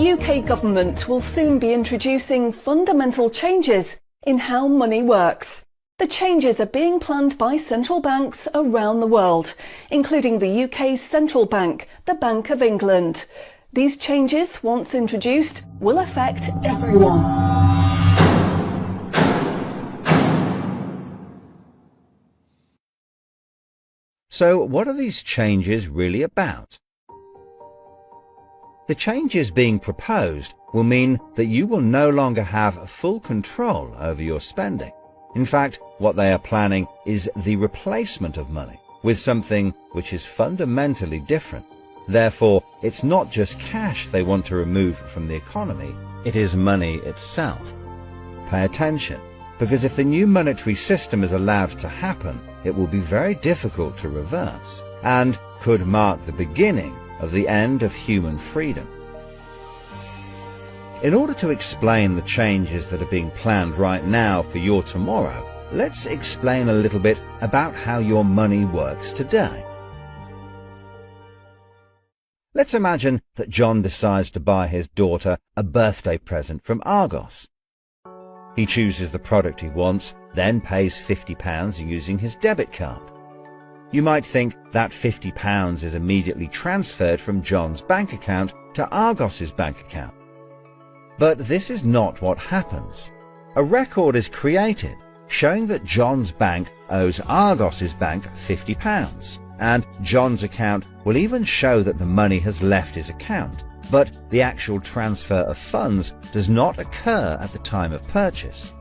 The UK government will soon be introducing fundamental changes in how money works. The changes are being planned by central banks around the world, including the UK's central bank, the Bank of England. These changes, once introduced, will affect everyone. So what are these changes really about? The changes being proposed will mean that you will no longer have full control over your spending. In fact, what they are planning is the replacement of money with something which is fundamentally different. Therefore, it's not just cash they want to remove from the economy, it is money itself. Pay attention, because if the new monetary system is allowed to happen, it will be very difficult to reverse, and could mark the beginning of the end of human freedom. In order to explain the changes that are being planned right now for your tomorrow, let's explain a little bit about how your money works today. Let's imagine that John decides to buy his daughter a birthday present from Argos. He chooses the product he wants, then pays £50 using his debit card. You might think that £50 is immediately transferred from John's bank account to Argos's bank account. But this is not what happens. A record is created showing that John's bank owes Argos's bank £50, and John's account will even show that the money has left his account, but the actual transfer of funds does not occur at the time of purchase.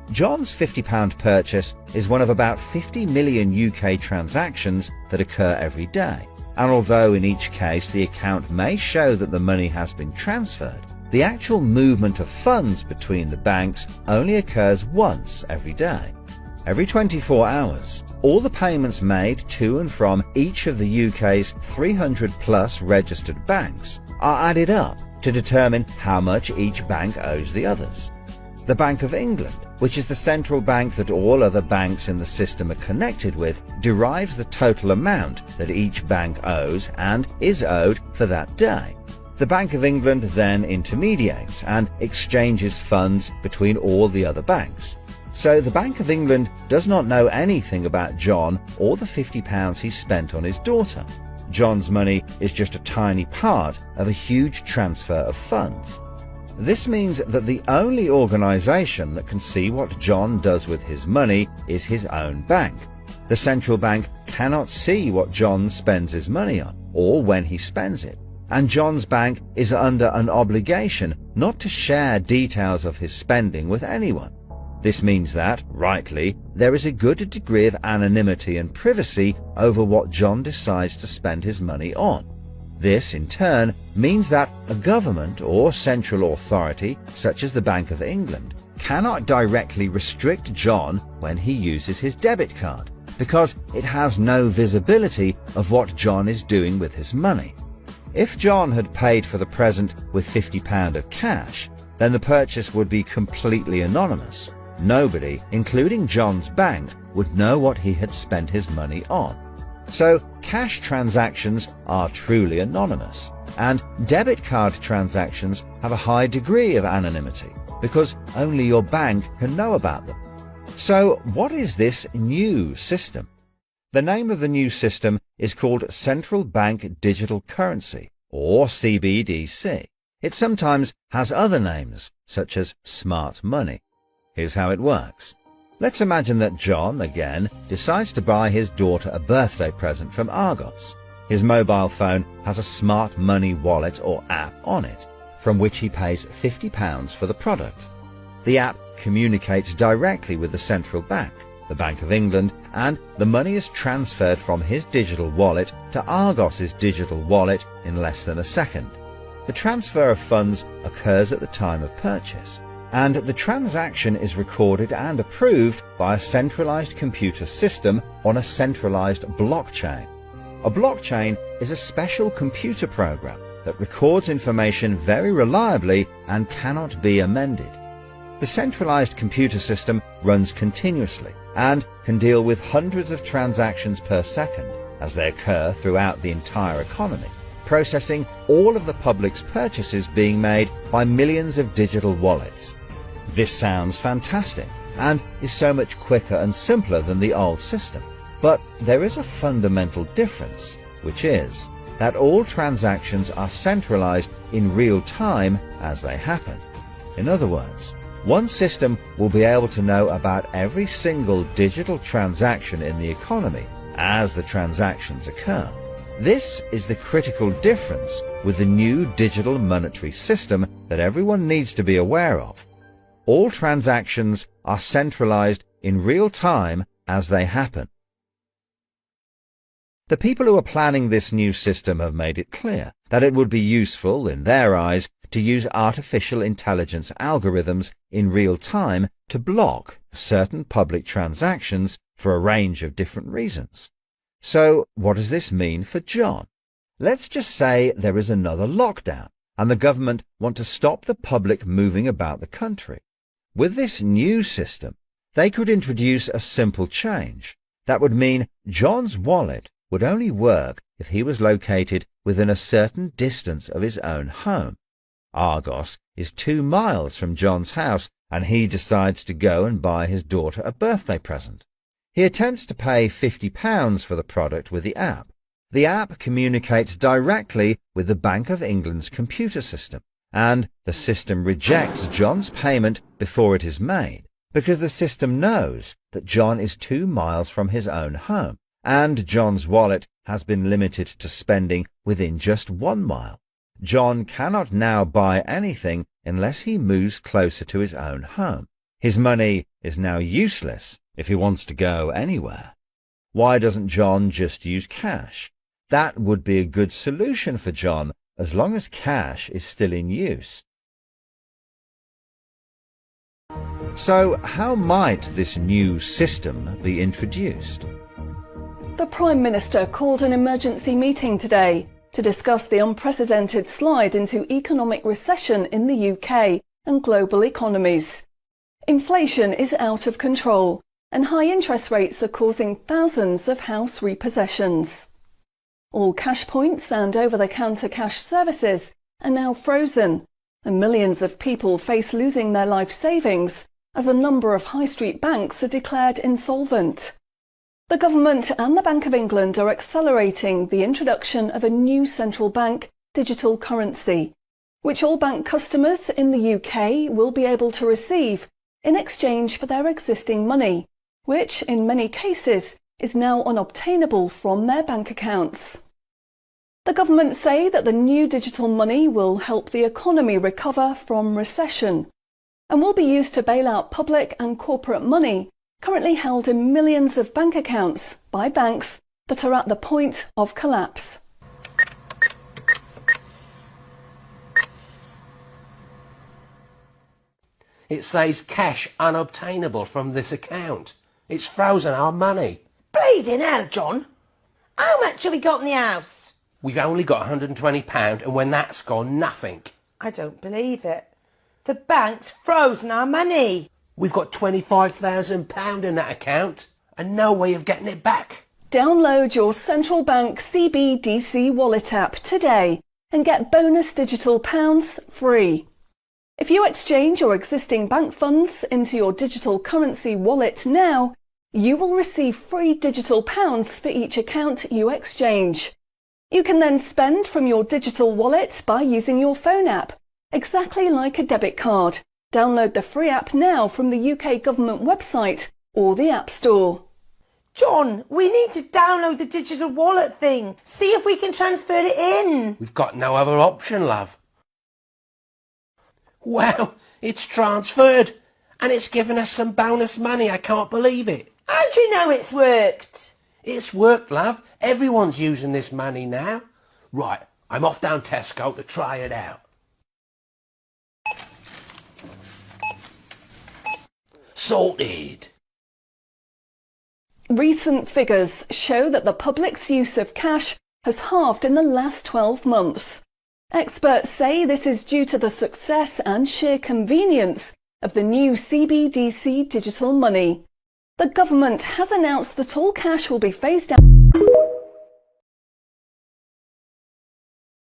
John's £50 purchase is one of about 50 million UK transactions that occur every day, and although in each case the account may show that the money has been transferred, the actual movement of funds between the banks only occurs once every day. Every 24 hours, all the payments made to and from each of the UK's 300 plus registered banks are added up to determine how much each bank owes the others. The Bank of England, which is the central bank that all other banks in the system are connected with, derives the total amount that each bank owes and is owed for that day. The Bank of England then intermediates and exchanges funds between all the other banks. So the Bank of England does not know anything about John or the £50 he spent on his daughter. John's money is just a tiny part of a huge transfer of funds. This means that the only organisation that can see what John does with his money is his own bank. The central bank cannot see what John spends his money on, or when he spends it, and John's bank is under an obligation not to share details of his spending with anyone. This means that, rightly, there is a good degree of anonymity and privacy over what John decides to spend his money on. This, in turn, means that a government or central authority, such as the Bank of England, cannot directly restrict John when he uses his debit card, because it has no visibility of what John is doing with his money. If John had paid for the present with £50 of cash, then the purchase would be completely anonymous. Nobody, including John's bank, would know what he had spent his money on. So cash transactions are truly anonymous, and debit card transactions have a high degree of anonymity because only your bank can know about them. So what is this new system? The name of the new system is called Central Bank Digital Currency, or CBDC. It sometimes has other names, such as smart money. Here's how it works. Let's imagine that John, again, decides to buy his daughter a birthday present from Argos. His mobile phone has a smart money wallet or app on it, from which he pays £50 for the product. The app communicates directly with the central bank, the Bank of England, and the money is transferred from his digital wallet to Argos's digital wallet in less than a second. The transfer of funds occurs at the time of purchase, and the transaction is recorded and approved by a centralized computer system on a centralized blockchain. A blockchain is a special computer program that records information very reliably and cannot be amended. The centralized computer system runs continuously and can deal with hundreds of transactions per second as they occur throughout the entire economy. processing all of the public's purchases being made by millions of digital wallets. This sounds fantastic and is so much quicker and simpler than the old system. But there is a fundamental difference, which is that all transactions are centralized in real time as they happen. In other words, one system will be able to know about every single digital transaction in the economy as the transactions occur. This is the critical difference with the new digital monetary system that everyone needs to be aware of. All transactions are centralized in real time as they happen. The people who are planning this new system have made it clear that it would be useful, in their eyes, to use artificial intelligence algorithms in real time to block certain public transactions for a range of different reasons. So what does this mean for John? Let's just say there is another lockdown and the government want to stop the public moving about the country. With this new system, they could introduce a simple change. That would mean John's wallet would only work if he was located within a certain distance of his own home. Argos is 2 miles from John's house, and he decides to go and buy his daughter a birthday present. He attempts to pay £50 for the product with the app. The app communicates directly with the Bank of England's computer system, and the system rejects John's payment before it is made, because the system knows that John is 2 miles from his own home, and John's wallet has been limited to spending within just 1 mile. John cannot now buy anything unless he moves closer to his own home. His money is now useless if he wants to go anywhere. Why doesn't John just use cash? That would be a good solution for John as long as cash is still in use. So how might this new system be introduced? The Prime Minister called an emergency meeting today to discuss the unprecedented slide into economic recession in the UK and global economies. Inflation is out of control, and high interest rates are causing thousands of house repossessions. All cash points and over-the-counter cash services are now frozen, and millions of people face losing their life savings as a number of high street banks are declared insolvent. The government and the Bank of England are accelerating the introduction of a new central bank digital currency, which all bank customers in the UK will be able to receive in exchange for their existing money, which in many cases is now unobtainable from their bank accounts. The government say that the new digital money will help the economy recover from recession and will be used to bail out public and corporate money currently held in millions of bank accounts by banks that are at the point of collapse. It says cash unobtainable from this account. It's frozen our money. Bleeding hell, John. How much have we got in the house? We've only got £120, and when that's gone, nothing. I don't believe it. The bank's frozen our money. We've got £25,000 in that account, and no way of getting it back. Download your central bank CBDC wallet app today and get bonus digital pounds free. If you exchange your existing bank funds into your digital currency wallet now, you will receive free digital pounds for each account you exchange. You can then spend from your digital wallet by using your phone app, exactly like a debit card. Download the free app now from the UK government website or the App Store. John, we need to download the digital wallet thing. See if we can transfer it in. We've got no other option, love. Wow, it's transferred, and it's given us some bonus money. I can't believe it. How do you know it's worked? It's worked, love. Everyone's using this money now. Right, I'm off down Tesco to try it out. Sorted. Recent figures show that the public's use of cash has halved in the last 12 months. Experts say this is due to the success and sheer convenience of the new CBDC digital money. The government has announced that all cash will be phased out.